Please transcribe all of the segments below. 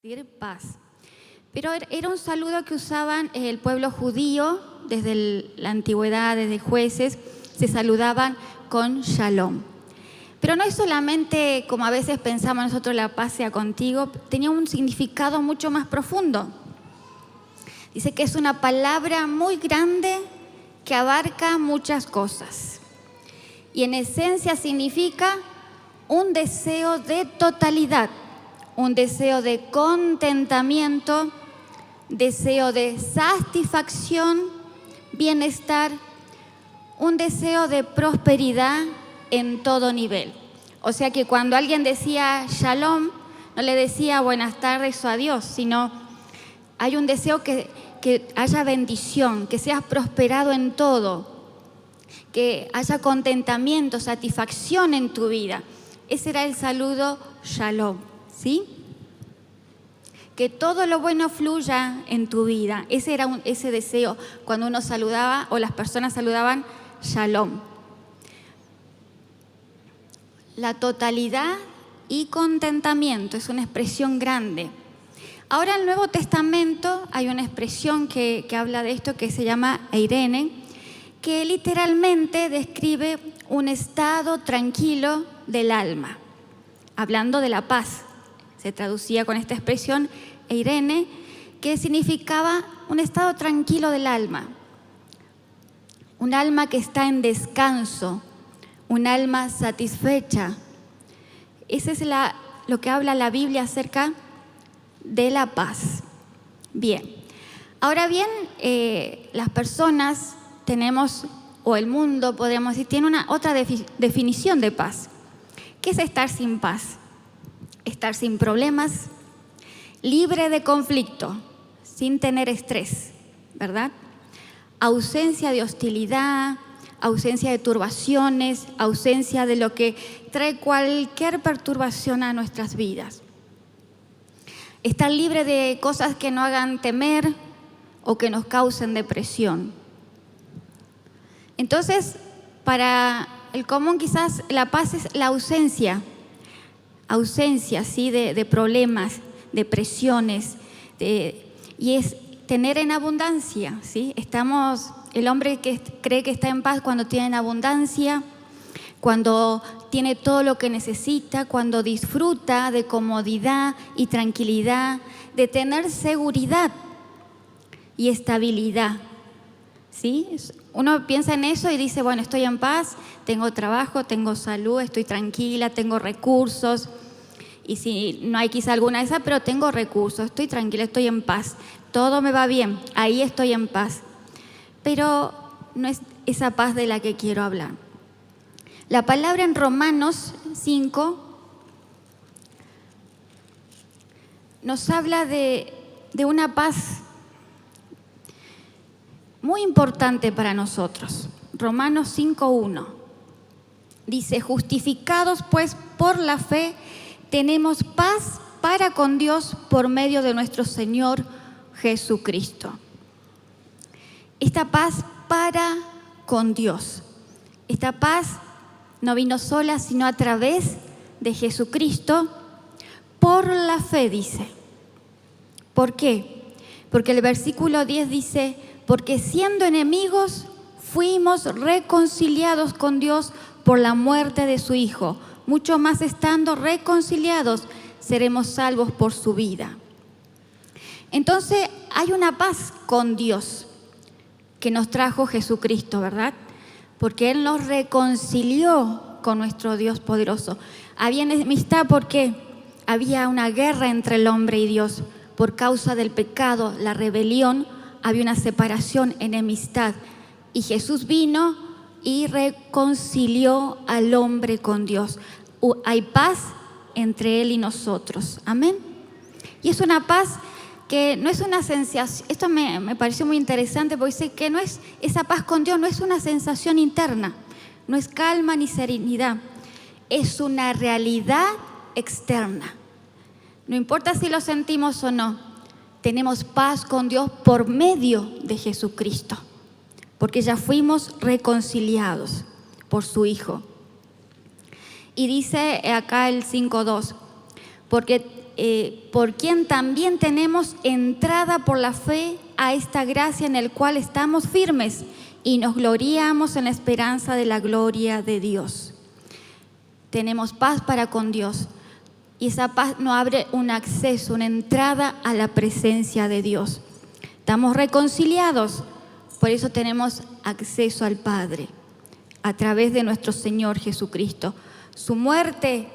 decir paz. Pero era un saludo que usaban el pueblo judío desde la antigüedad, desde Jueces, se saludaban con shalom. Pero no es solamente como a veces pensamos nosotros, la paz sea contigo, tenía un significado mucho más profundo. Dice que es una palabra muy grande que abarca muchas cosas. Y en esencia significa un deseo de totalidad, un deseo de contentamiento, deseo de satisfacción, bienestar, un deseo de prosperidad en todo nivel. O sea que cuando alguien decía shalom, no le decía buenas tardes o adiós, sino hay un deseo que haya bendición, que seas prosperado en todo, que haya contentamiento, satisfacción en tu vida. Ese era el saludo shalom, ¿sí? Que todo lo bueno fluya en tu vida. Ese era ese deseo cuando uno saludaba o las personas saludaban shalom. La totalidad y contentamiento es una expresión grande. Ahora en el Nuevo Testamento hay una expresión que habla de esto que se llama eirene, que literalmente describe un estado tranquilo del alma, hablando de la paz. Se traducía con esta expresión eirene, que significaba un estado tranquilo del alma, un alma que está en descanso, un alma satisfecha. Ese es lo que habla la Biblia acerca de la paz. Bien, ahora bien, las personas tenemos, o el mundo podríamos decir, tiene otra definición de paz. ¿Qué es estar sin paz? Estar sin problemas, libre de conflicto, sin tener estrés, ¿verdad? Ausencia de hostilidad, ausencia de turbaciones, ausencia de lo que trae cualquier perturbación a nuestras vidas. Estar libre de cosas que nos hagan temer o que nos causen depresión. Entonces, para el común quizás la paz es la ausencia, ¿sí? de problemas, de presiones, y es tener en abundancia, ¿sí? El hombre que cree que está en paz cuando tiene en abundancia, cuando tiene todo lo que necesita, cuando disfruta de comodidad y tranquilidad, de tener seguridad y estabilidad, ¿sí? Uno piensa en eso y dice, bueno, estoy en paz, tengo trabajo, tengo salud, estoy tranquila, tengo recursos. Y si no hay quizá alguna de esas, pero tengo recursos, estoy tranquila, estoy en paz, todo me va bien, ahí estoy en paz. Pero no es esa paz de la que quiero hablar. La palabra en Romanos 5 nos habla de una paz muy importante para nosotros. Romanos 5:1 dice, justificados pues por la fe, tenemos paz para con Dios por medio de nuestro Señor Jesucristo. Esta paz para con Dios. Esta paz no vino sola, sino a través de Jesucristo por la fe, dice. ¿Por qué? Porque el versículo 10 dice, porque siendo enemigos fuimos reconciliados con Dios por la muerte de su Hijo. Mucho más estando reconciliados, seremos salvos por su vida. Entonces, hay una paz con Dios que nos trajo Jesucristo, ¿verdad? Porque Él nos reconcilió con nuestro Dios poderoso. Había enemistad porque había una guerra entre el hombre y Dios. Por causa del pecado, la rebelión, había una separación, enemistad. Y Jesús vino y reconcilió al hombre con Dios. Hay paz entre Él y nosotros. Amén. Y es una paz que no es una sensación. Esto me pareció muy interesante porque dice que no es esa paz con Dios, no es una sensación interna, no es calma ni serenidad, es una realidad externa. No importa si lo sentimos o no, tenemos paz con Dios por medio de Jesucristo. Porque ya fuimos reconciliados por su Hijo. Y dice acá el 5:2, porque por quien también tenemos entrada por la fe a esta gracia en el cual estamos firmes y nos gloriamos en la esperanza de la gloria de Dios. Tenemos paz para con Dios y esa paz nos abre un acceso, una entrada a la presencia de Dios. Estamos reconciliados, por eso tenemos acceso al Padre a través de nuestro Señor Jesucristo. Su muerte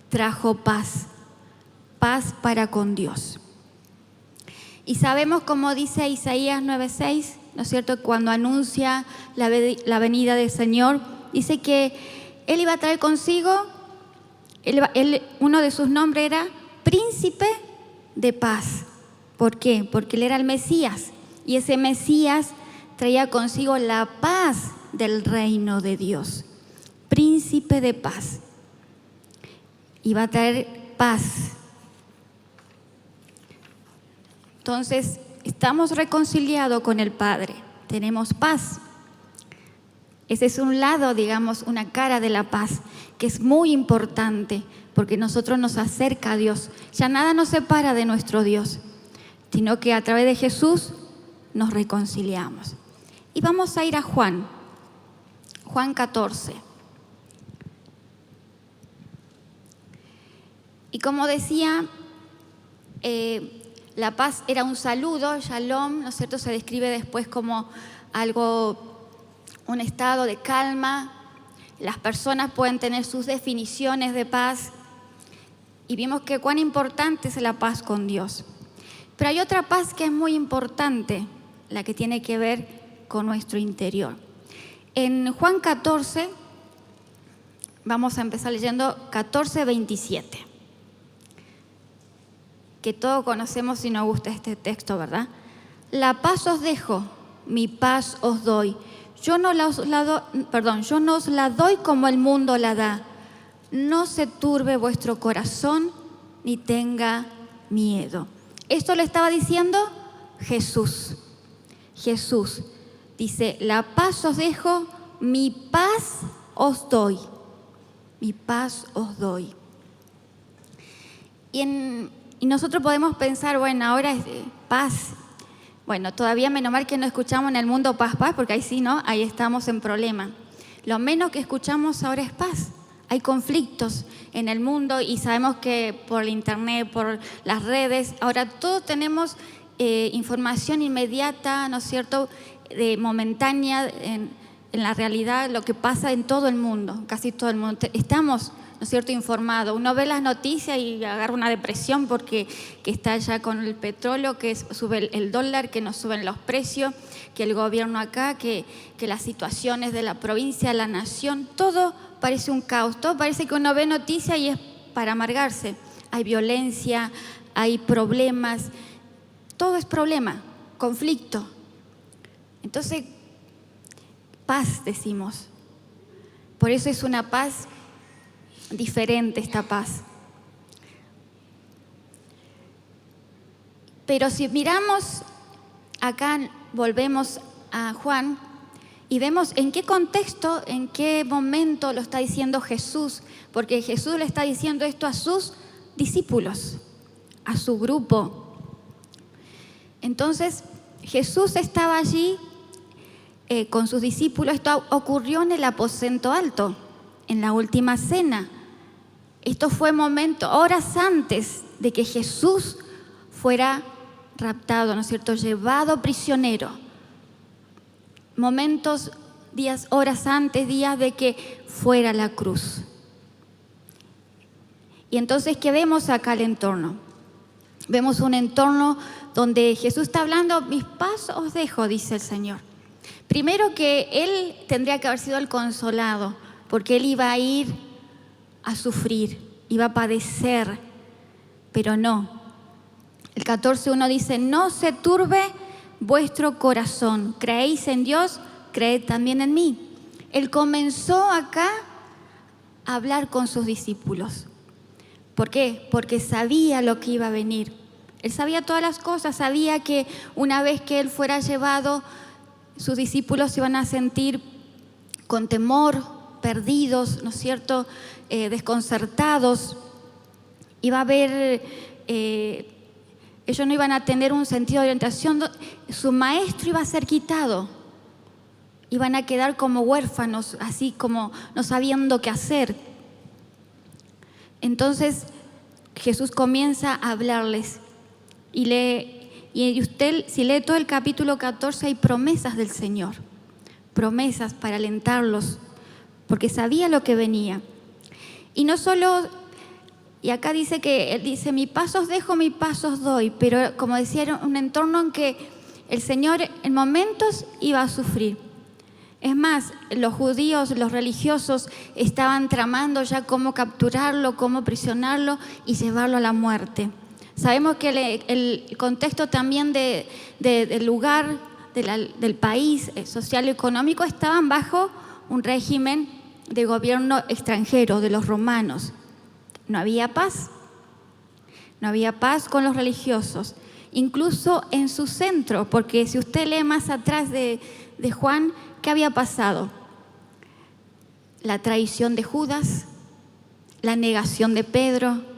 trajo paz, paz para con Dios. Y sabemos, como dice Isaías 9:6, ¿no es cierto?, cuando anuncia la venida del Señor, dice que Él iba a traer consigo, uno de sus nombres era Príncipe de Paz. ¿Por qué? Porque Él era el Mesías, y ese Mesías traía consigo la paz del reino de Dios. Príncipe de Paz. Iba a traer paz. Entonces, estamos reconciliados con el Padre, tenemos paz. Ese es un lado, digamos, una cara de la paz, que es muy importante, porque nosotros nos acerca a Dios. Ya nada nos separa de nuestro Dios, sino que a través de Jesús nos reconciliamos. Y vamos a ir a Juan 14. Y como decía, la paz era un saludo, shalom, ¿no es cierto? Se describe después como un estado de calma. Las personas pueden tener sus definiciones de paz. Y vimos que cuán importante es la paz con Dios. Pero hay otra paz que es muy importante, la que tiene que ver con nuestro interior. En Juan 14, vamos a empezar leyendo 14:27. Que todos conocemos y nos gusta este texto, ¿verdad? La paz os dejo, mi paz os doy. Yo no os la doy como el mundo la da. No se turbe vuestro corazón ni tenga miedo. Esto lo estaba diciendo Jesús. Jesús dice, la paz os dejo, mi paz os doy. Mi paz os doy. Y nosotros podemos pensar, bueno, ahora es paz. Bueno, todavía menos mal que no escuchamos en el mundo paz, paz, porque ahí sí, ¿no? Ahí estamos en problema. Lo menos que escuchamos ahora es paz. Hay conflictos en el mundo y sabemos que por el internet, por las redes, ahora todos tenemos información inmediata, ¿no es cierto?, momentánea en la realidad, lo que pasa en todo el mundo, casi todo el mundo. Estamos, ¿no es cierto?, informado. Uno ve las noticias y agarra una depresión porque que está ya con el petróleo, que sube el dólar, que nos suben los precios, que el gobierno acá, que las situaciones de la provincia, la nación, todo parece un caos. Todo parece que uno ve noticias y es para amargarse. Hay violencia, hay problemas, todo es problema, conflicto. Entonces, paz decimos. Por eso es una paz diferente, esta paz. Pero si miramos acá, volvemos a Juan y vemos en qué contexto, en qué momento lo está diciendo Jesús, porque Jesús le está diciendo esto a sus discípulos, a su grupo. Entonces, Jesús estaba allí con sus discípulos. Esto ocurrió en el aposento alto, en la última cena. Esto fue horas antes de que Jesús fuera raptado, ¿no es cierto?, llevado prisionero. Horas antes, días de que fuera la cruz. Y entonces, ¿qué vemos acá el entorno? Vemos un entorno donde Jesús está hablando, mis paz os dejo, dice el Señor. Primero que Él tendría que haber sido el consolado, porque Él iba a ir a sufrir, iba a padecer, pero no. El 14:1 dice, no se turbe vuestro corazón, creéis en Dios, creed también en mí. Él comenzó acá a hablar con sus discípulos. ¿Por qué? Porque sabía lo que iba a venir. Él sabía todas las cosas, sabía que una vez que Él fuera llevado, sus discípulos se iban a sentir con temor, perdidos, ¿no es cierto?, desconcertados. Iba a haber, ellos no iban a tener un sentido de orientación, su maestro iba a ser quitado. Iban a quedar como huérfanos, así como no sabiendo qué hacer. Entonces Jesús comienza a hablarles y usted, si lee todo el capítulo 14, hay promesas del Señor, promesas para alentarlos, porque sabía lo que venía. Y no solo, y acá dice que él dice, mi paz os dejo, mi paz os doy, pero como decía, era un entorno en que el Señor en momentos iba a sufrir. Es más, los judíos, los religiosos estaban tramando ya cómo capturarlo, cómo prisionarlo y llevarlo a la muerte. Sabemos que el contexto también del lugar, del país social y económico, estaban bajo un régimen de gobierno extranjero, de los romanos. No había paz con los religiosos, incluso en su centro, porque si usted lee más atrás de Juan, ¿qué había pasado? La traición de Judas, la negación de Pedro.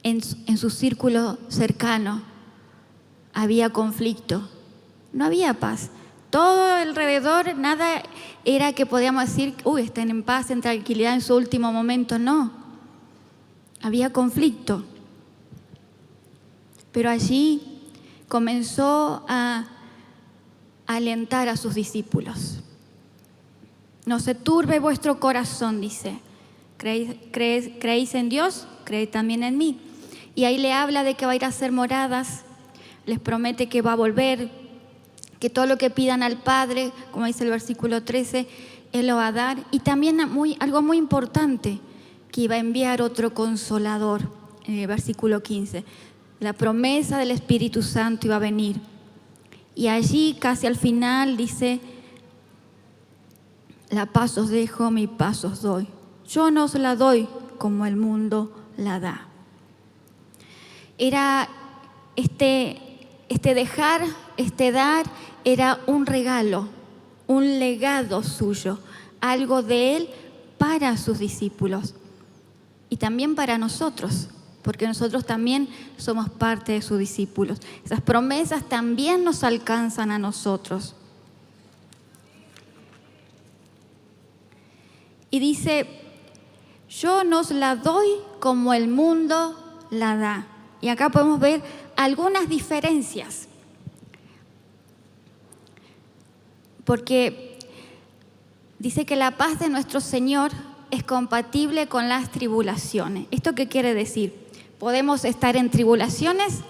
En su círculo cercano había conflicto, no había paz. Todo alrededor, nada era que podíamos decir, estén en paz, en tranquilidad en su último momento. No, había conflicto. Pero allí comenzó a alentar a sus discípulos. No se turbe vuestro corazón, dice. ¿Creéis en Dios? Creed también en mí. Y ahí le habla de que va a ir a hacer moradas, les promete que va a volver, que todo lo que pidan al Padre, como dice el versículo 13, Él lo va a dar. Y también algo muy importante, que iba a enviar otro consolador, en el versículo 15. La promesa del Espíritu Santo iba a venir. Y allí, casi al final, dice, la paz os dejo, mi paz os doy. Yo no os la doy como el mundo la da. Era este dejar, este dar, era un regalo, un legado suyo, algo de Él para sus discípulos y también para nosotros, porque nosotros también somos parte de sus discípulos. Esas promesas también nos alcanzan a nosotros. Y dice, yo no os la doy como el mundo la da. Y acá podemos ver algunas diferencias. Porque dice que la paz de nuestro Señor es compatible con las tribulaciones. ¿Esto qué quiere decir? Podemos estar en tribulaciones,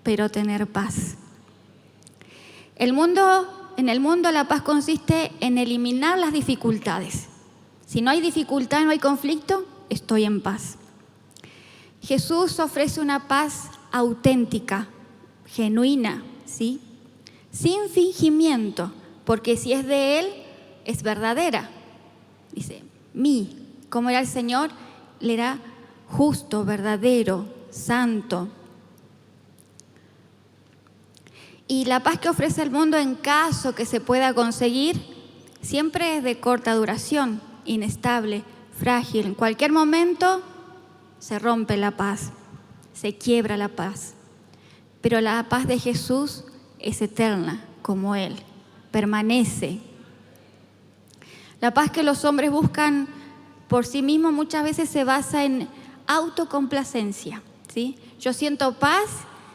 pero tener paz. En el mundo la paz consiste en eliminar las dificultades. Si no hay dificultad, no hay conflicto, estoy en paz. Jesús ofrece una paz auténtica, genuina, ¿sí? Sin fingimiento, porque si es de Él, es verdadera. Dice, como era el Señor, Él era justo, verdadero, santo. Y la paz que ofrece el mundo, en caso que se pueda conseguir, siempre es de corta duración, inestable, frágil. En cualquier momento se rompe la paz, se quiebra la paz. Pero la paz de Jesús es eterna, como Él, permanece. La paz que los hombres buscan por sí mismos muchas veces se basa en autocomplacencia, ¿sí? Yo siento paz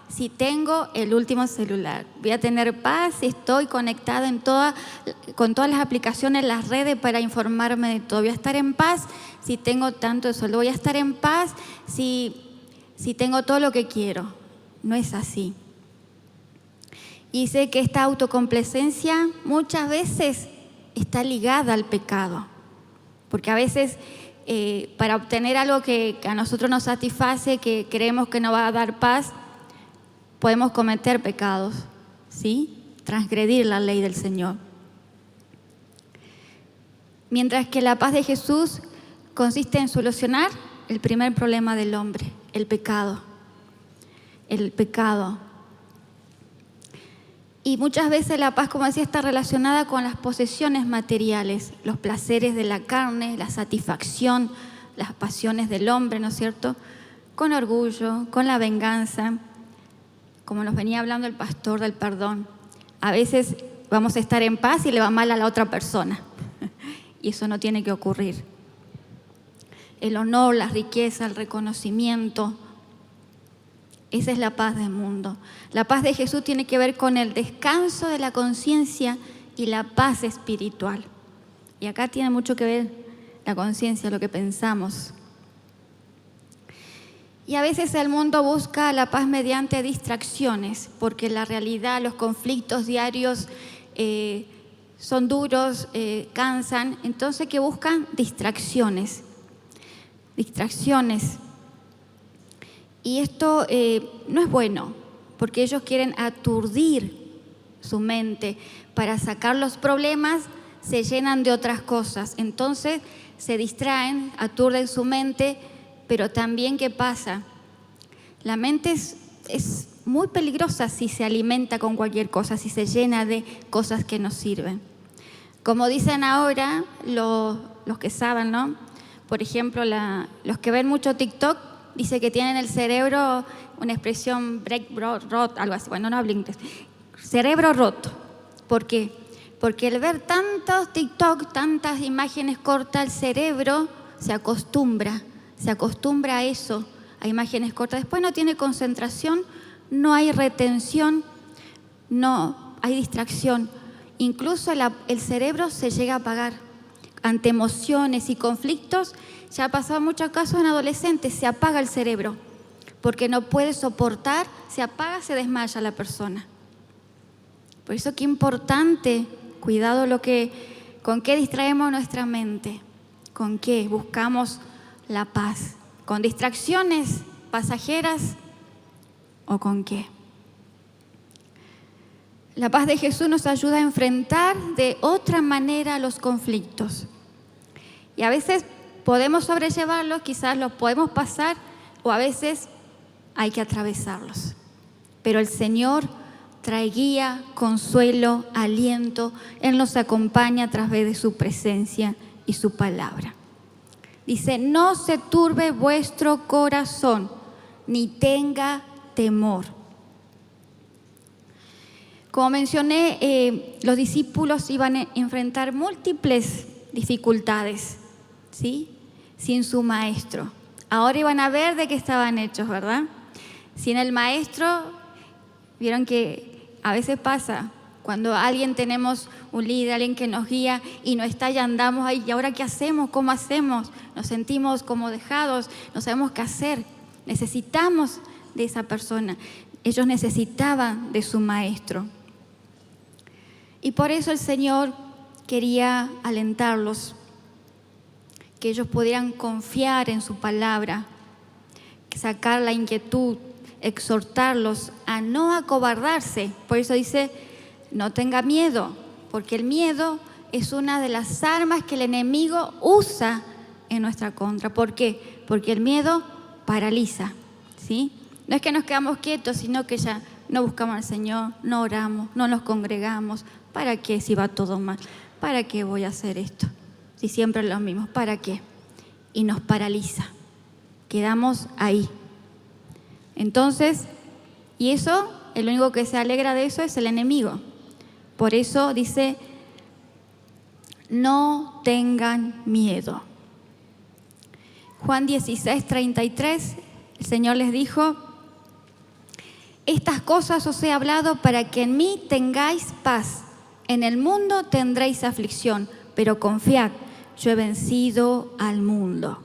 si tengo el último celular. Voy a tener paz si estoy conectada con todas las aplicaciones, las redes para informarme de todo. Voy a estar en paz si tengo tanto de sueldo. Voy a estar en paz si tengo todo lo que quiero. No es así. Y sé que esta autocomplacencia muchas veces está ligada al pecado. Porque a veces para obtener algo que a nosotros nos satisface, que creemos que nos va a dar paz, podemos cometer pecados, ¿sí? Transgredir la ley del Señor. Mientras que la paz de Jesús consiste en solucionar el primer problema del hombre, el pecado. El pecado. Y muchas veces la paz, como decía, está relacionada con las posesiones materiales, los placeres de la carne, la satisfacción, las pasiones del hombre, ¿no es cierto? con orgullo, con la venganza, como nos venía hablando el pastor del perdón. A veces vamos a estar en paz y le va mal a la otra persona. Y eso no tiene que ocurrir. El honor, la riqueza, el reconocimiento, esa es la paz del mundo. La paz de Jesús tiene que ver con el descanso de la conciencia y la paz espiritual. Y acá tiene mucho que ver la conciencia, lo que pensamos. Y a veces el mundo busca la paz mediante distracciones, porque la realidad, los conflictos diarios son duros, cansan. Entonces, ¿qué buscan? Distracciones. Y esto no es bueno, porque ellos quieren aturdir su mente. Para sacar los problemas, se llenan de otras cosas. Entonces, se distraen, aturden su mente. Pero también, ¿qué pasa? La mente es muy peligrosa si se alimenta con cualquier cosa, si se llena de cosas que no sirven. Como dicen ahora los que saben, ¿no? Por ejemplo, los que ven mucho TikTok, dice que tienen el cerebro, una expresión rot, algo así, bueno, no hablo inglés, cerebro roto. ¿Por qué? Porque al ver tantos TikTok, tantas imágenes cortas, el cerebro se acostumbra a eso, a imágenes cortas. Después no tiene concentración, no hay retención, no hay distracción. Incluso el cerebro se llega a apagar ante emociones y conflictos. Ya ha pasado muchos casos en adolescentes, se apaga el cerebro porque no puede soportar, se apaga, se desmaya la persona. Por eso qué importante, cuidado con qué distraemos nuestra mente, con qué buscamos la paz, con distracciones pasajeras o con qué. La paz de Jesús nos ayuda a enfrentar de otra manera los conflictos. Y a veces podemos sobrellevarlos, quizás los podemos pasar, o a veces hay que atravesarlos. Pero el Señor trae guía, consuelo, aliento. Él nos acompaña a través de su presencia y su palabra. Dice, no se turbe vuestro corazón, ni tenga temor. Como mencioné, los discípulos iban a enfrentar múltiples dificultades, ¿sí? Sin su maestro. Ahora iban a ver de qué estaban hechos, ¿verdad? Sin el maestro, vieron que a veces pasa, cuando tenemos un líder, alguien que nos guía y no está, ya andamos ahí, ¿y ahora qué hacemos? ¿Cómo hacemos? Nos sentimos como dejados, no sabemos qué hacer. Necesitamos de esa persona. Ellos necesitaban de su maestro. Y por eso el Señor quería alentarlos, que ellos pudieran confiar en su palabra, sacar la inquietud, exhortarlos a no acobardarse. Por eso dice, no tenga miedo, porque el miedo es una de las armas que el enemigo usa en nuestra contra. ¿Por qué? Porque el miedo paraliza, ¿sí? No es que nos quedamos quietos, sino que ya no buscamos al Señor, no oramos, no nos congregamos. ¿Para qué si va todo mal? ¿Para qué voy a hacer esto? Si siempre es lo mismo, ¿para qué? Y nos paraliza. Quedamos ahí. Entonces, y eso, el único que se alegra de eso es el enemigo. Por eso dice, no tengan miedo. Juan 16:33, el Señor les dijo, estas cosas os he hablado para que en mí tengáis paz. En el mundo tendréis aflicción, pero confiad, yo he vencido al mundo.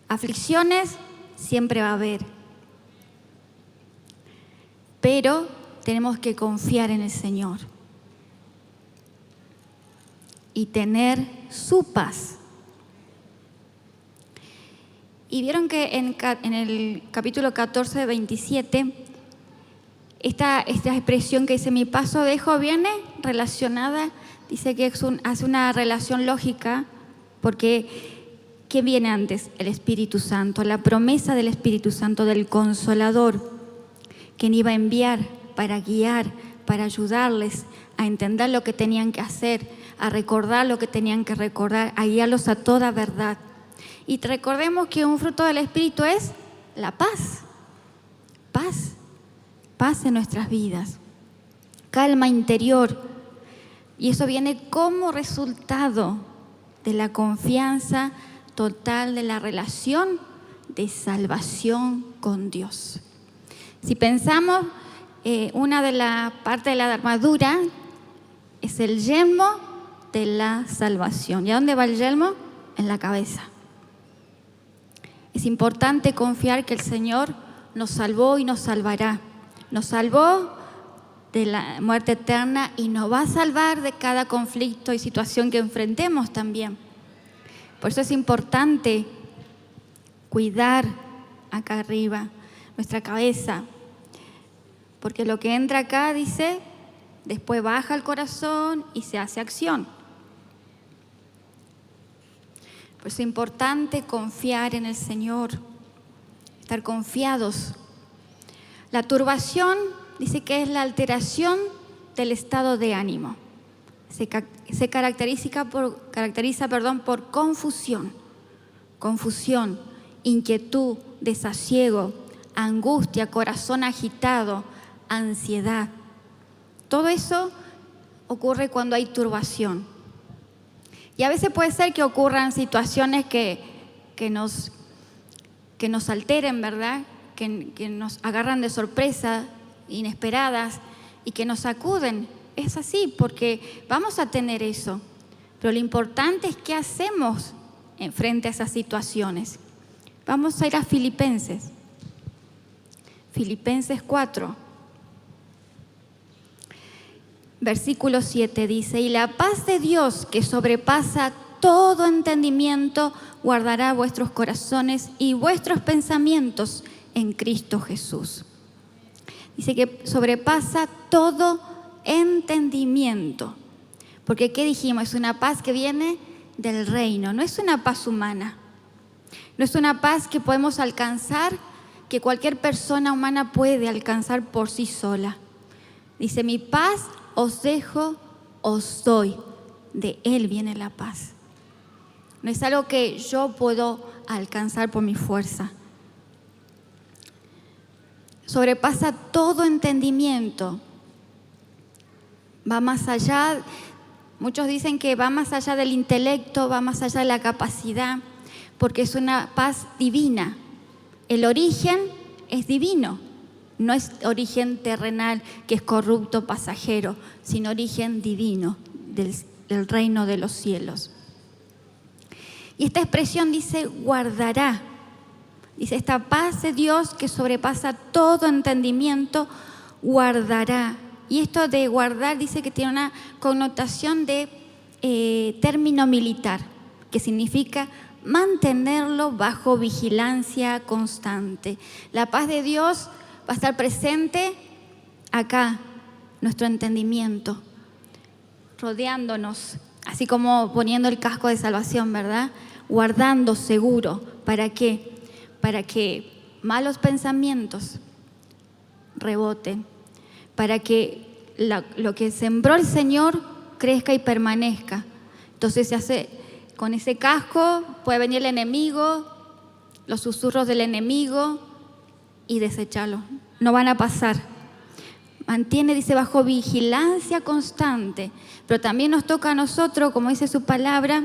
Aflicciones siempre va a haber, pero tenemos que confiar en el Señor y tener su paz. Y vieron que en el capítulo 14, 27, esta expresión que dice, mi paso dejo, viene relacionada, dice que hace una relación lógica, porque ¿qué viene antes? El Espíritu Santo, la promesa del Espíritu Santo, del Consolador, quien iba a enviar para guiar, para ayudarles a entender lo que tenían que hacer, a recordar lo que tenían que recordar, a guiarlos a toda verdad. Y recordemos que un fruto del Espíritu es la paz. Paz. Paz en nuestras vidas. Calma interior. Y eso viene como resultado de la confianza total de la relación de salvación con Dios. Si pensamos, una de las partes de la armadura es el yelmo de la salvación. ¿Y a dónde va el yelmo? En la cabeza. Es importante confiar que el Señor nos salvó y nos salvará. Nos salvó de la muerte eterna y nos va a salvar de cada conflicto y situación que enfrentemos también. Por eso es importante cuidar acá arriba nuestra cabeza, porque lo que entra acá, dice, después baja al corazón y se hace acción. Por eso es importante confiar en el Señor, estar confiados. La turbación dice que es la alteración del estado de ánimo. Se caracteriza por confusión, inquietud, desasiego, angustia, corazón agitado, ansiedad. Todo eso ocurre cuando hay turbación. Y a veces puede ser que ocurran situaciones que nos alteren, ¿verdad? Que nos agarran de sorpresa, inesperadas, y que nos sacuden. Es así, porque vamos a tener eso. Pero lo importante es qué hacemos frente a esas situaciones. Vamos a ir a Filipenses. Filipenses 4. Versículo 7 dice: y la paz de Dios, que sobrepasa todo entendimiento, guardará vuestros corazones y vuestros pensamientos en Cristo Jesús. Dice que sobrepasa todo entendimiento. Porque ¿qué dijimos? Es una paz que viene del reino, no es una paz humana. No es una paz que podemos alcanzar, que cualquier persona humana puede alcanzar por sí sola. Dice: mi paz os dejo, os doy. De Él viene la paz. No es algo que yo puedo alcanzar por mi fuerza. Sobrepasa todo entendimiento. Va más allá. Muchos dicen que va más allá del intelecto, va más allá de la capacidad, porque es una paz divina. El origen es divino. No es origen terrenal, que es corrupto, pasajero, sino origen divino del reino de los cielos. Y esta expresión dice guardará. Dice, esta paz de Dios que sobrepasa todo entendimiento, guardará. Y esto de guardar dice que tiene una connotación de término militar, que significa mantenerlo bajo vigilancia constante. La paz de Dios va a estar presente acá, nuestro entendimiento, rodeándonos, así como poniendo el casco de salvación, ¿verdad? Guardando seguro. ¿Para qué? Para que malos pensamientos reboten, para que lo que sembró el Señor crezca y permanezca. Entonces se hace con ese casco, puede venir el enemigo, los susurros del enemigo y desecharlo. No van a pasar. Mantiene, dice, bajo vigilancia constante. Pero también nos toca a nosotros, como dice su palabra,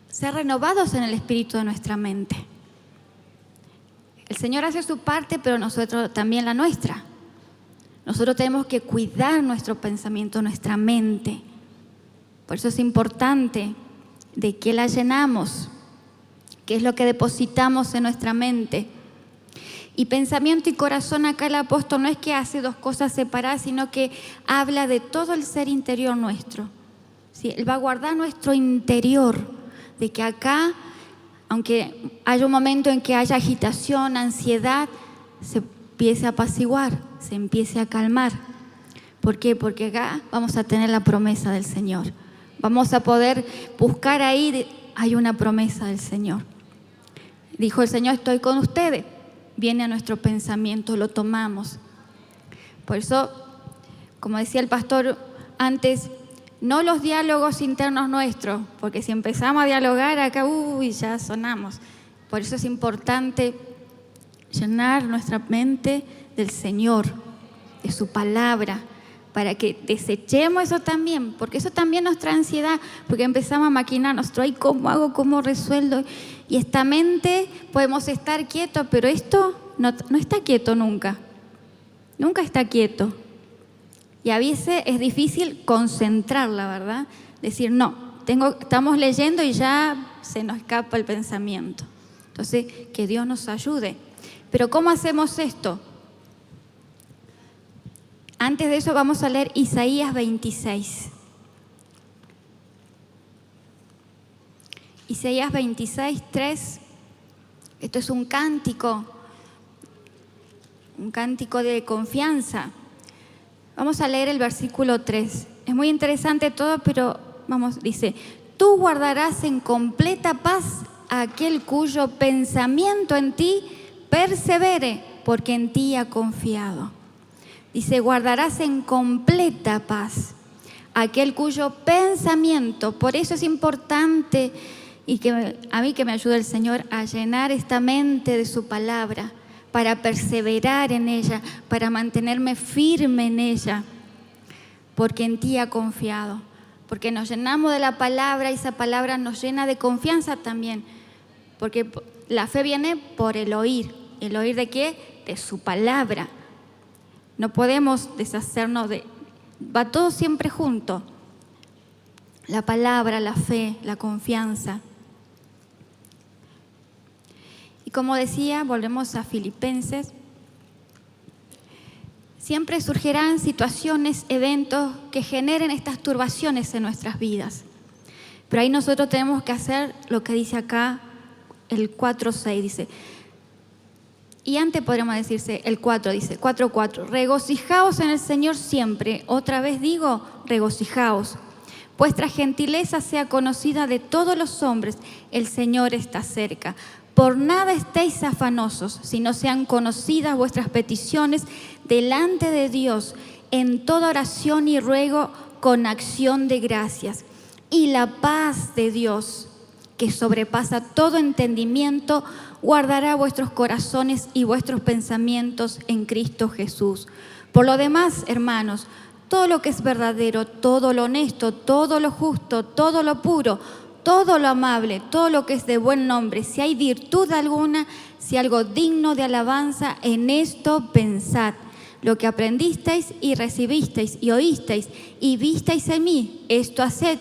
ser renovados en el espíritu de nuestra mente. El Señor hace su parte, pero nosotros también la nuestra. Nosotros tenemos que cuidar nuestro pensamiento, nuestra mente. Por eso es importante de qué la llenamos, qué es lo que depositamos en nuestra mente. Y pensamiento y corazón, acá el apóstol no es que hace dos cosas separadas, sino que habla de todo el ser interior nuestro. ¿Sí? Él va a guardar nuestro interior, de que acá, aunque haya un momento en que haya agitación, ansiedad, se empiece a apaciguar, se empiece a calmar. ¿Por qué? Porque acá vamos a tener la promesa del Señor. Vamos a poder buscar ahí, hay una promesa del Señor. Dijo el Señor, estoy con ustedes. Viene a nuestro pensamiento, lo tomamos. Por eso, como decía el pastor antes, no los diálogos internos nuestros, porque si empezamos a dialogar acá, ya sonamos. Por eso es importante llenar nuestra mente del Señor, de su palabra, para que desechemos eso también, porque eso también nos trae ansiedad, porque empezamos a maquinarnos, ay, ¿cómo hago? ¿Cómo resuelvo? Y esta mente podemos estar quietos, pero esto no está quieto nunca está quieto. Y a veces es difícil concentrarla, ¿verdad? Decir, no, estamos leyendo y ya se nos escapa el pensamiento. Entonces, que Dios nos ayude. Pero ¿cómo hacemos esto? Antes de eso vamos a leer Isaías 26. Isaías 26, 3. Esto es un cántico de confianza. Vamos a leer el versículo 3. Es muy interesante todo, pero dice, tú guardarás en completa paz a aquel cuyo pensamiento en ti persevere, porque en ti ha confiado. Dice, guardarás en completa paz a aquel cuyo pensamiento. Por eso es importante, y que a mí que me ayude el Señor a llenar esta mente de su palabra, para perseverar en ella, para mantenerme firme en ella, porque en ti ha confiado. Porque nos llenamos de la palabra y esa palabra nos llena de confianza también. Porque la fe viene por el oír. ¿El oír de qué? De su palabra. No podemos deshacernos va todo siempre junto. La palabra, la fe, la confianza. Y como decía, volvemos a Filipenses. Siempre surgirán situaciones, eventos que generen estas turbaciones en nuestras vidas. Pero ahí nosotros tenemos que hacer lo que dice acá el 4.6, dice. Y antes podríamos decirse, el 4 dice, 4.4, regocijaos en el Señor siempre. Otra vez digo, regocijaos. Vuestra gentileza sea conocida de todos los hombres, el Señor está cerca. Por nada estéis afanosos, sino sean conocidas vuestras peticiones delante de Dios, en toda oración y ruego con acción de gracias. Y la paz de Dios, que sobrepasa todo entendimiento, guardará vuestros corazones y vuestros pensamientos en Cristo Jesús. Por lo demás, hermanos, todo lo que es verdadero, todo lo honesto, todo lo justo, todo lo puro, todo lo amable, todo lo que es de buen nombre, si hay virtud alguna, si algo digno de alabanza, en esto pensad. Lo que aprendisteis y recibisteis y oísteis y visteis en mí, esto haced,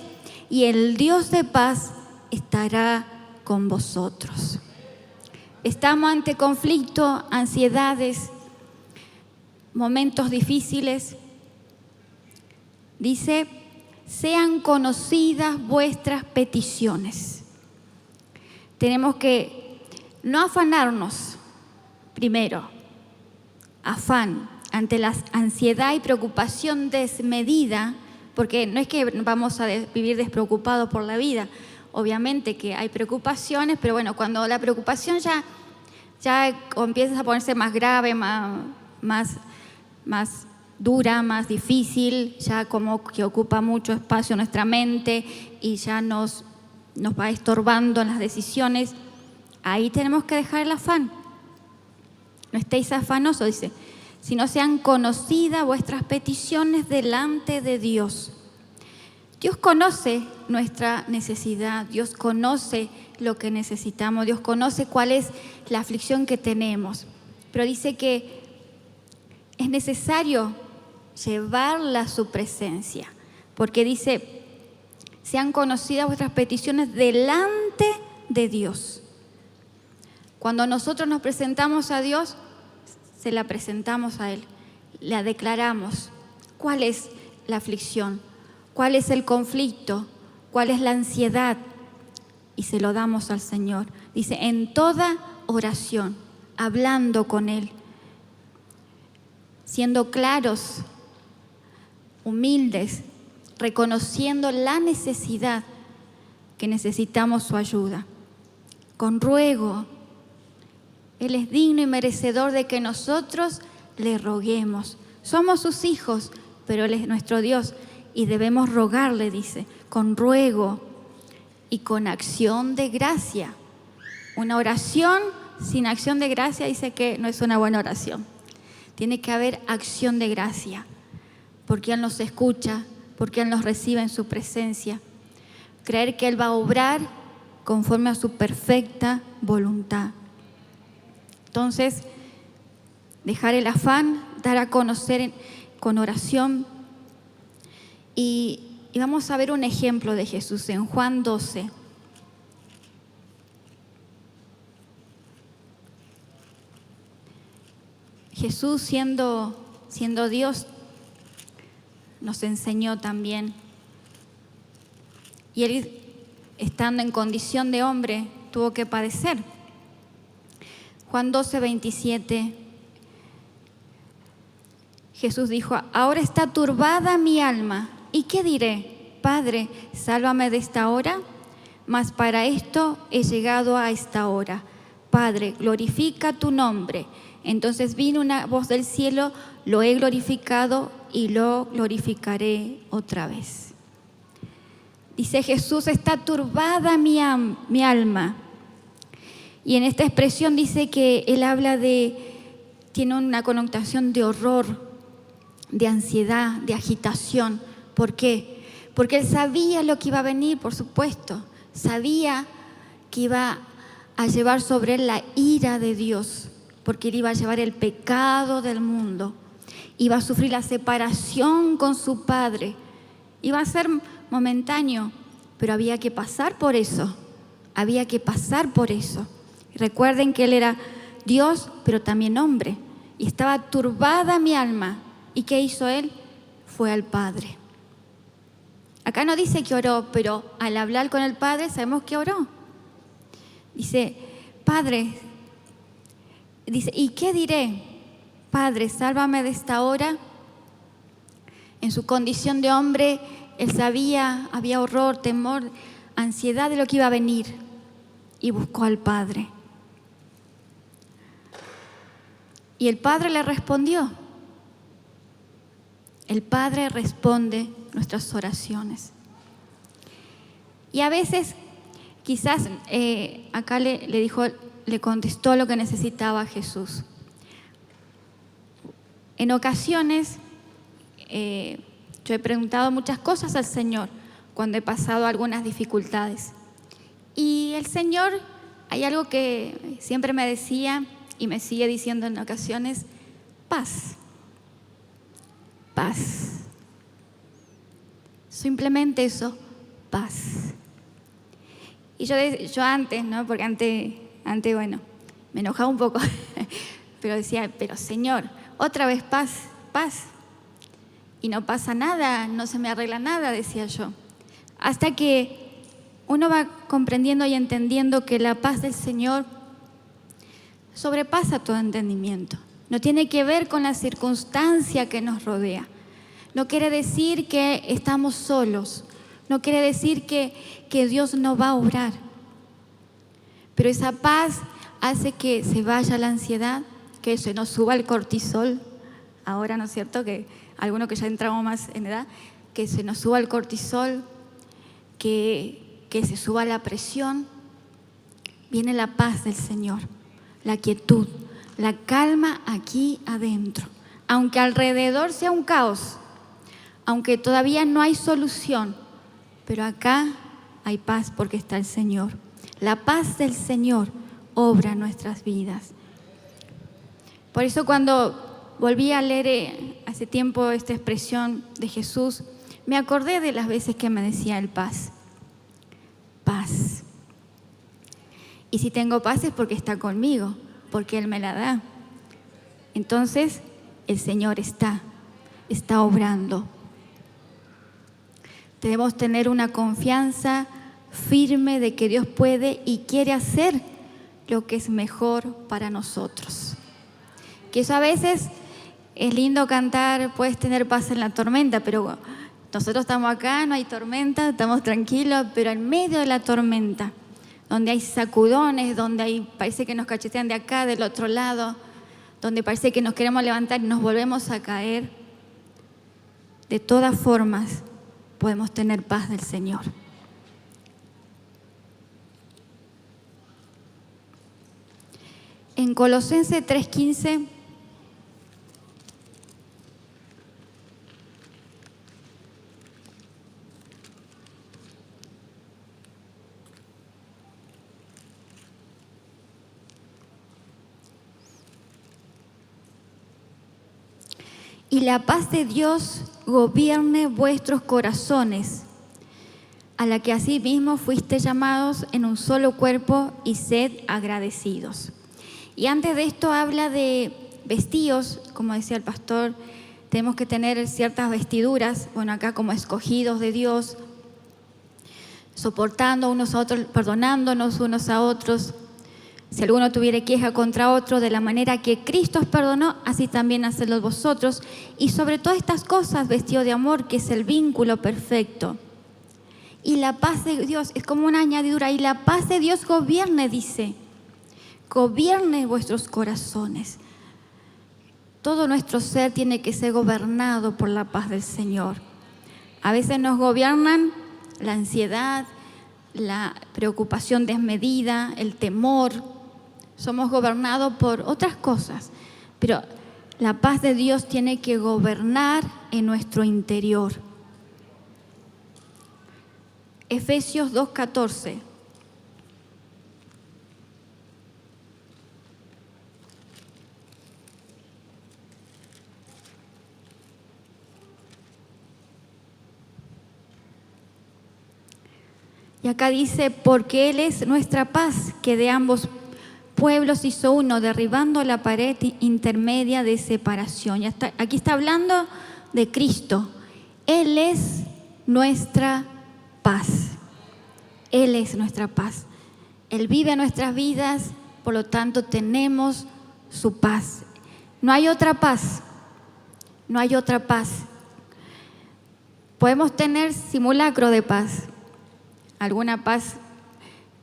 y el Dios de paz estará con vosotros. Estamos ante conflicto, ansiedades, momentos difíciles. Dice, sean conocidas vuestras peticiones. Tenemos que no afanarnos, primero, afán ante la ansiedad y preocupación desmedida, porque no es que vamos a vivir despreocupados por la vida, obviamente que hay preocupaciones, pero bueno, cuando la preocupación ya empieza a ponerse más grave, más dura, más difícil, ya como que ocupa mucho espacio en nuestra mente y ya nos va estorbando en las decisiones, ahí tenemos que dejar el afán. No estéis afanosos, dice, sino sean conocidas vuestras peticiones delante de Dios. Dios conoce nuestra necesidad, Dios conoce lo que necesitamos, Dios conoce cuál es la aflicción que tenemos, pero dice que es necesario llevarla a su presencia, porque dice, sean conocidas vuestras peticiones delante de Dios. Cuando nosotros nos presentamos a Dios, se la presentamos a Él, la declaramos. ¿Cuál es la aflicción? ¿Cuál es el conflicto? ¿Cuál es la ansiedad? Y se lo damos al Señor. Dice, en toda oración, hablando con Él, siendo claros, humildes, reconociendo la necesidad que necesitamos su ayuda. Con ruego, Él es digno y merecedor de que nosotros le roguemos. Somos sus hijos, pero Él es nuestro Dios y debemos rogarle, dice, con ruego y con acción de gracia. Una oración sin acción de gracia dice que no es una buena oración. Tiene que haber acción de gracia, porque Él nos escucha, porque Él nos recibe en su presencia. Creer que Él va a obrar conforme a su perfecta voluntad. Entonces, dejar el afán, dar a conocer con oración. Y vamos a ver un ejemplo de Jesús en Juan 12. Jesús, siendo Dios, nos enseñó también. Y Él, estando en condición de hombre, tuvo que padecer. Juan 12, 27. Jesús dijo: ahora está turbada mi alma. ¿Y qué diré? Padre, sálvame de esta hora. Mas para esto he llegado a esta hora. Padre, glorifica tu nombre. Entonces vino una voz del cielo: lo he glorificado y lo glorificaré otra vez. Dice Jesús: está turbada mi alma. Y en esta expresión dice que Él habla tiene una connotación de horror, de ansiedad, de agitación. ¿Por qué? Porque Él sabía lo que iba a venir, por supuesto. Sabía que iba a llevar sobre Él la ira de Dios, porque Él iba a llevar el pecado del mundo. Iba a sufrir la separación con su Padre. Iba a ser momentáneo, pero había que pasar por eso. Había que pasar por eso. Recuerden que Él era Dios, pero también hombre. Y estaba turbada mi alma. ¿Y qué hizo Él? Fue al Padre. Acá no dice que oró, pero al hablar con el Padre sabemos que oró. Dice: Padre, dice, ¿y qué diré? Padre, sálvame de esta hora. En su condición de hombre, Él sabía, había horror, temor, ansiedad de lo que iba a venir. Y buscó al Padre. Y el Padre le respondió. El Padre responde nuestras oraciones. Y a veces, quizás acá le contestó lo que necesitaba Jesús. En ocasiones, yo he preguntado muchas cosas al Señor cuando he pasado algunas dificultades. Y el Señor, hay algo que siempre me decía y me sigue diciendo en ocasiones: paz. Paz. Simplemente eso, paz. Y yo antes, ¿no? Porque antes, bueno, me enojaba un poco, pero decía: pero Señor, otra vez paz, paz. Y no pasa nada, no se me arregla nada, decía yo. Hasta que uno va comprendiendo y entendiendo que la paz del Señor sobrepasa todo entendimiento. No tiene que ver con la circunstancia que nos rodea. No quiere decir que estamos solos. No quiere decir que Dios no va a obrar. Pero esa paz hace que se vaya la ansiedad, que se nos suba el cortisol. Ahora, ¿no es cierto? Que algunos que ya entramos más en edad, que se nos suba el cortisol, que se suba la presión. Viene la paz del Señor, la quietud, la calma aquí adentro. Aunque alrededor sea un caos, aunque todavía no hay solución, pero acá hay paz porque está el Señor. La paz del Señor obra en nuestras vidas. Por eso cuando volví a leer hace tiempo esta expresión de Jesús, me acordé de las veces que me decía el paz. Paz. Y si tengo paz es porque está conmigo, porque Él me la da. Entonces, el Señor está obrando. Debemos tener una confianza firme de que Dios puede y quiere hacer lo que es mejor para nosotros. Que eso a veces es lindo cantar, puedes tener paz en la tormenta, pero nosotros estamos acá, no hay tormenta, estamos tranquilos, pero en medio de la tormenta, donde hay sacudones, donde parece que nos cachetean de acá, del otro lado, donde parece que nos queremos levantar y nos volvemos a caer, de todas formas, podemos tener paz del Señor. En Colosenses 3:15 y la paz de Dios gobierne vuestros corazones, a la que asimismo fuiste llamados en un solo cuerpo, y sed agradecidos. Y antes de esto habla de vestidos, como decía el pastor, tenemos que tener ciertas vestiduras, bueno, acá como escogidos de Dios, soportando unos a otros, perdonándonos unos a otros. Si alguno tuviere queja contra otro, de la manera que Cristo os perdonó, así también hacedlo vosotros. Y sobre todas estas cosas, vestido de amor, que es el vínculo perfecto. Y la paz de Dios, es como una añadidura, y la paz de Dios gobierne, dice, gobierne vuestros corazones. Todo nuestro ser tiene que ser gobernado por la paz del Señor. A veces nos gobiernan la ansiedad, la preocupación desmedida, el temor. Somos gobernados por otras cosas, pero la paz de Dios tiene que gobernar en nuestro interior. Efesios 2:14. Y acá dice, porque Él es nuestra paz, que de ambos pueblos hizo uno, derribando la pared intermedia de separación. Aquí está hablando de Cristo. Él es nuestra paz. Él es nuestra paz. Él vive en nuestras vidas, por lo tanto tenemos su paz. No hay otra paz. No hay otra paz. Podemos tener simulacro de paz, alguna paz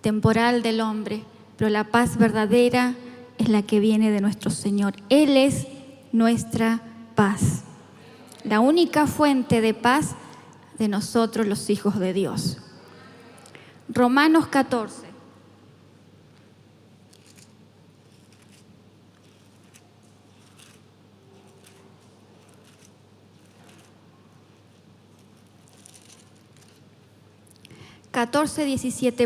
temporal del hombre, pero la paz verdadera es la que viene de nuestro Señor. Él es nuestra paz, la única fuente de paz de nosotros los hijos de Dios. Romanos 14.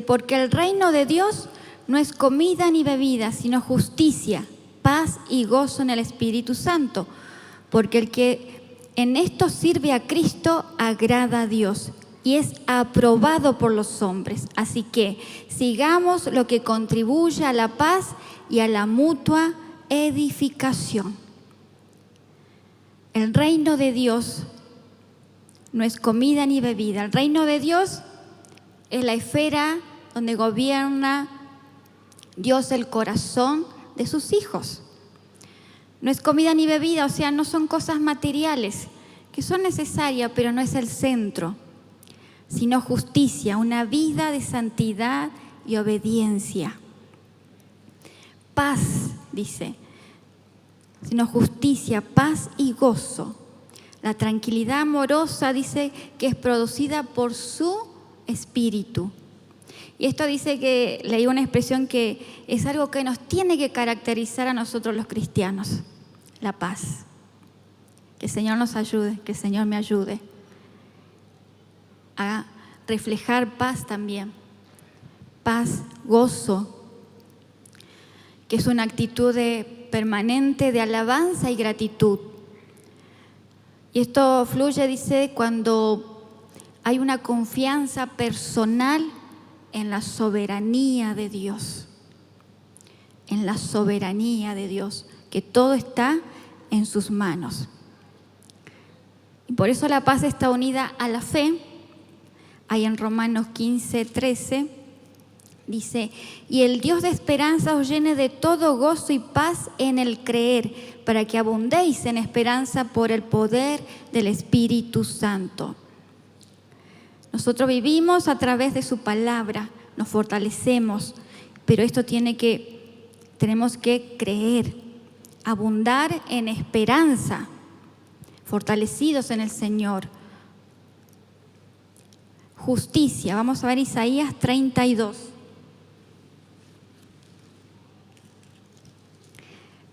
Porque el reino de Dios no es comida ni bebida, sino justicia, paz y gozo en el Espíritu Santo. Porque el que en esto sirve a Cristo agrada a Dios y es aprobado por los hombres. Así que sigamos lo que contribuye a la paz y a la mutua edificación. El reino de Dios no es comida ni bebida. El reino de Dios es la esfera donde gobierna Dios el corazón de sus hijos. No es comida ni bebida, o sea, no son cosas materiales que son necesarias, pero no es el centro, sino justicia, una vida de santidad y obediencia. Paz, dice, sino justicia, paz y gozo. La tranquilidad amorosa, dice, que es producida por su Espíritu. Y esto dice que, leí una expresión que es algo que nos tiene que caracterizar a nosotros los cristianos, la paz. Que el Señor nos ayude, que el Señor me ayude a reflejar paz también. Paz, gozo, que es una actitud permanente de alabanza y gratitud. Y esto fluye, dice, cuando hay una confianza personal en la soberanía de Dios. En la soberanía de Dios, que todo está en sus manos. Y por eso la paz está unida a la fe. Ahí en Romanos 15:13 dice, y el Dios de esperanza os llene de todo gozo y paz en el creer, para que abundéis en esperanza por el poder del Espíritu Santo. Nosotros vivimos a través de su palabra, nos fortalecemos, pero esto tenemos que creer, abundar en esperanza, fortalecidos en el Señor. justicia. Vamos a ver Isaías 32.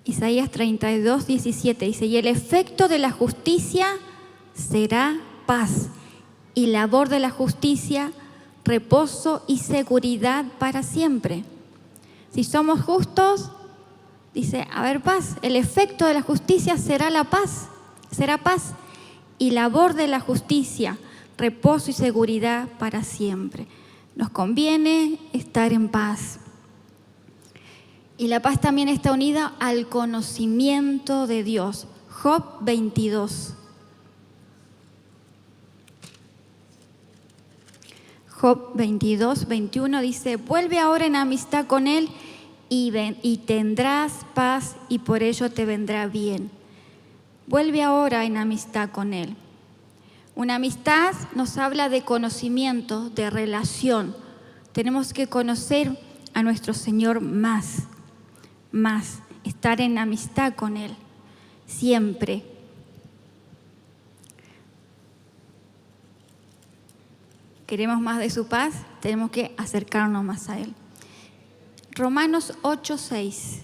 Isaías 32, 17 dice: y el efecto de la justicia será paz, y labor de la justicia, reposo y seguridad para siempre. Si somos justos, dice, a ver, paz. El efecto de la justicia será la paz, será paz, y labor de la justicia, reposo y seguridad para siempre. Nos conviene estar en paz. Y la paz también está unida al conocimiento de Dios. Job 22. Job 22, 21 dice: vuelve ahora en amistad con Él y tendrás paz, y por ello te vendrá bien. Vuelve ahora en amistad con Él. Una amistad nos habla de conocimiento, de relación. Tenemos que conocer a nuestro Señor más, estar en amistad con Él, siempre. Queremos más de su paz, tenemos que acercarnos más a Él. Romanos 8, 6.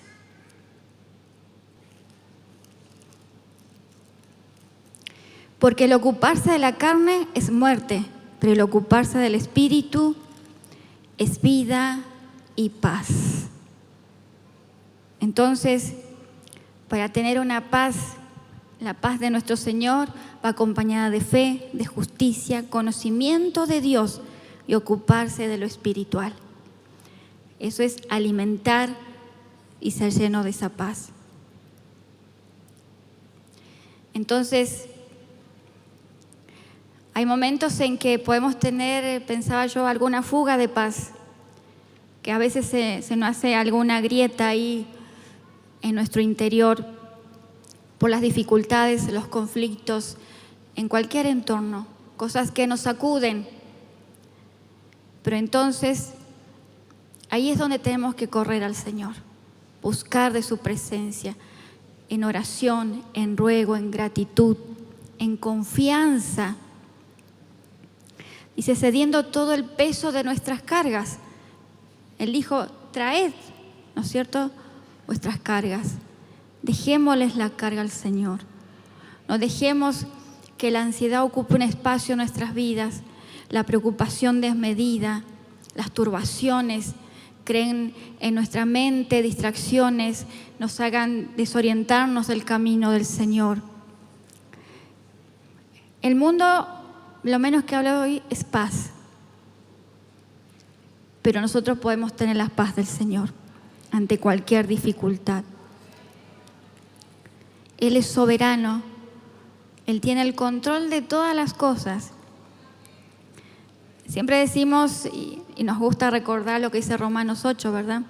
Porque el ocuparse de la carne es muerte, pero el ocuparse del Espíritu es vida y paz. Entonces, para tener una paz, la paz de nuestro Señor va acompañada de fe, de justicia, conocimiento de Dios y ocuparse de lo espiritual. Eso es alimentar y ser lleno de esa paz. Entonces, hay momentos en que podemos tener, pensaba yo, alguna fuga de paz, que a veces se nos hace alguna grieta ahí en nuestro interior por las dificultades, los conflictos, en cualquier entorno, cosas que nos sacuden. Pero entonces, ahí es donde tenemos que correr al Señor, buscar de su presencia, en oración, en ruego, en gratitud, en confianza. Dice, cediendo todo el peso de nuestras cargas. Él dijo, traed, ¿no es cierto?, vuestras cargas. Dejémosles la carga al Señor. No dejemos que la ansiedad ocupe un espacio en nuestras vidas, la preocupación desmedida, las turbaciones creen en nuestra mente, distracciones, nos hagan desorientarnos del camino del Señor. El mundo, lo menos que habla hoy, es paz. Pero nosotros podemos tener la paz del Señor ante cualquier dificultad. Él es soberano. Él tiene el control de todas las cosas. Siempre decimos, y nos gusta recordar lo que dice Romanos 8, ¿verdad?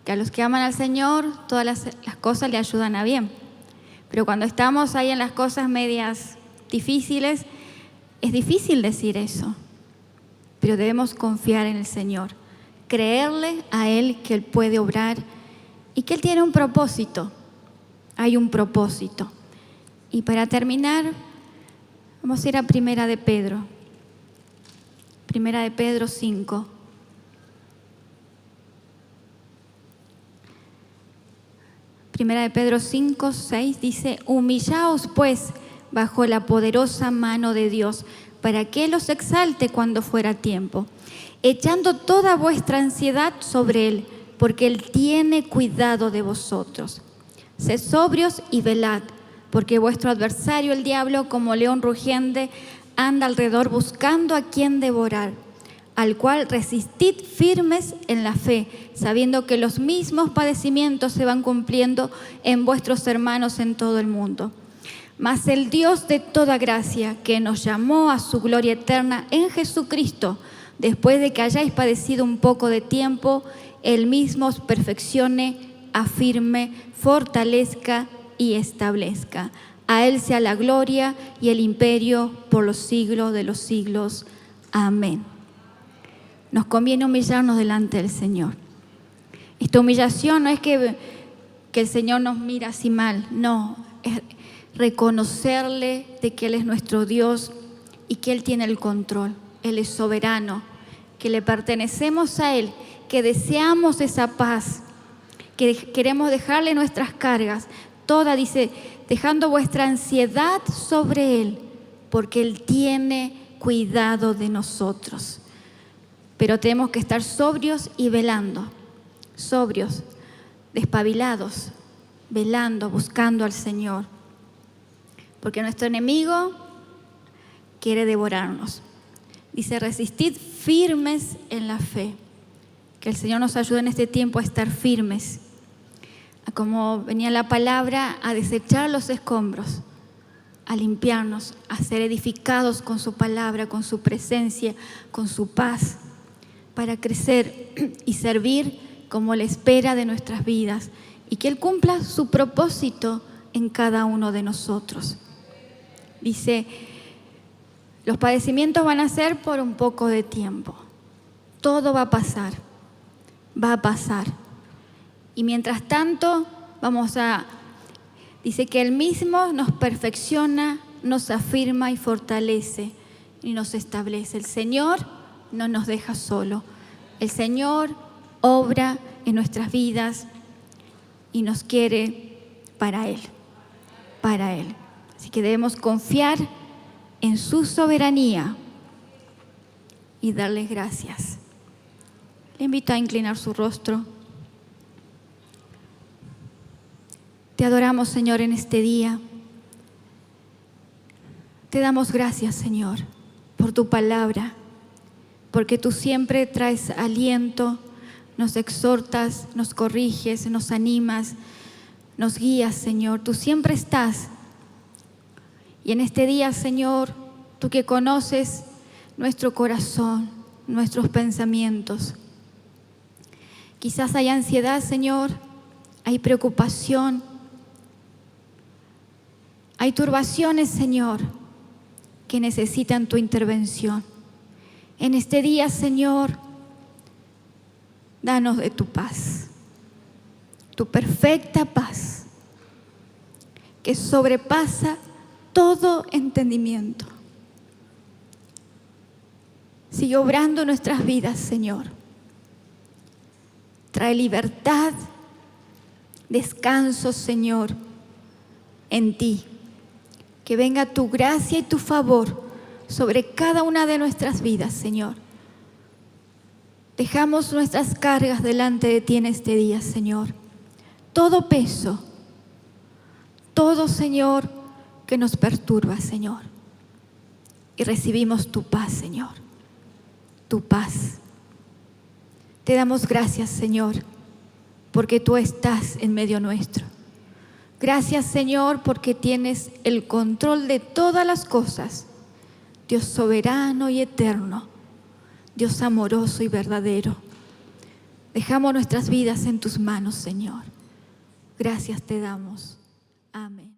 Que a los que aman al Señor, todas las cosas le ayudan a bien. Pero cuando estamos ahí en las cosas medias difíciles, es difícil decir eso. Pero debemos confiar en el Señor, creerle a Él que Él puede obrar y que Él tiene un propósito. Hay un propósito. Y para terminar, vamos a ir a Primera de Pedro. Primera de Pedro 5. Primera de Pedro 5, 6 dice: humillaos pues bajo la poderosa mano de Dios, para que Él os exalte cuando fuera tiempo, echando toda vuestra ansiedad sobre Él, porque Él tiene cuidado de vosotros. Sed sobrios y velad, porque vuestro adversario el diablo, como león rugiente, anda alrededor buscando a quien devorar, al cual resistid firmes en la fe, sabiendo que los mismos padecimientos se van cumpliendo en vuestros hermanos en todo el mundo. Mas el Dios de toda gracia, que nos llamó a su gloria eterna en Jesucristo, después de que hayáis padecido un poco de tiempo, Él mismo os perfeccione, afirme, fortalezca y establezca. A Él sea la gloria y el imperio por los siglos de los siglos. Amén. Nos conviene humillarnos delante del Señor. Esta humillación no es que el Señor nos mira así mal, no, es reconocerle de que Él es nuestro Dios y que Él tiene el control. Él es soberano, que le pertenecemos a Él, que deseamos esa paz, que queremos dejarle nuestras cargas, dice, dejando vuestra ansiedad sobre Él, porque Él tiene cuidado de nosotros. Pero tenemos que estar sobrios y velando, sobrios, despabilados, velando, buscando al Señor. Porque nuestro enemigo quiere devorarnos. Dice, resistid firmes en la fe. Que el Señor nos ayude en este tiempo a estar firmes. Como venía la palabra, a desechar los escombros, a limpiarnos, a ser edificados con su palabra, con su presencia, con su paz, para crecer y servir como Él espera de nuestras vidas y que Él cumpla su propósito en cada uno de nosotros. Dice, los padecimientos van a ser por un poco de tiempo. Todo va a pasar, va a pasar. Y mientras tanto, dice que Él mismo nos perfecciona, nos afirma y fortalece y nos establece. El Señor no nos deja solo. El Señor obra en nuestras vidas y nos quiere para Él, para Él. Así que debemos confiar en su soberanía y darle gracias. Le invito a inclinar su rostro. Te adoramos, Señor, en este día. Te damos gracias, Señor, por tu palabra, porque tú siempre traes aliento, nos exhortas, nos corriges, nos animas, nos guías, Señor. Tú siempre estás. Y en este día, Señor, tú que conoces nuestro corazón, nuestros pensamientos. Quizás hay ansiedad, Señor, hay preocupación, hay turbaciones, Señor, que necesitan tu intervención. En este día, Señor, danos de tu paz, tu perfecta paz, que sobrepasa todo entendimiento. Sigue obrando en nuestras vidas, Señor. Trae libertad, descanso, Señor, en ti. Que venga tu gracia y tu favor sobre cada una de nuestras vidas, Señor. Dejamos nuestras cargas delante de ti en este día, Señor. Todo peso, todo, Señor, que nos perturba, Señor. Y recibimos tu paz, Señor. Tu paz. Te damos gracias, Señor, porque tú estás en medio nuestro. Gracias, Señor, porque tienes el control de todas las cosas. Dios soberano y eterno, Dios amoroso y verdadero. Dejamos nuestras vidas en tus manos, Señor. Gracias te damos. Amén.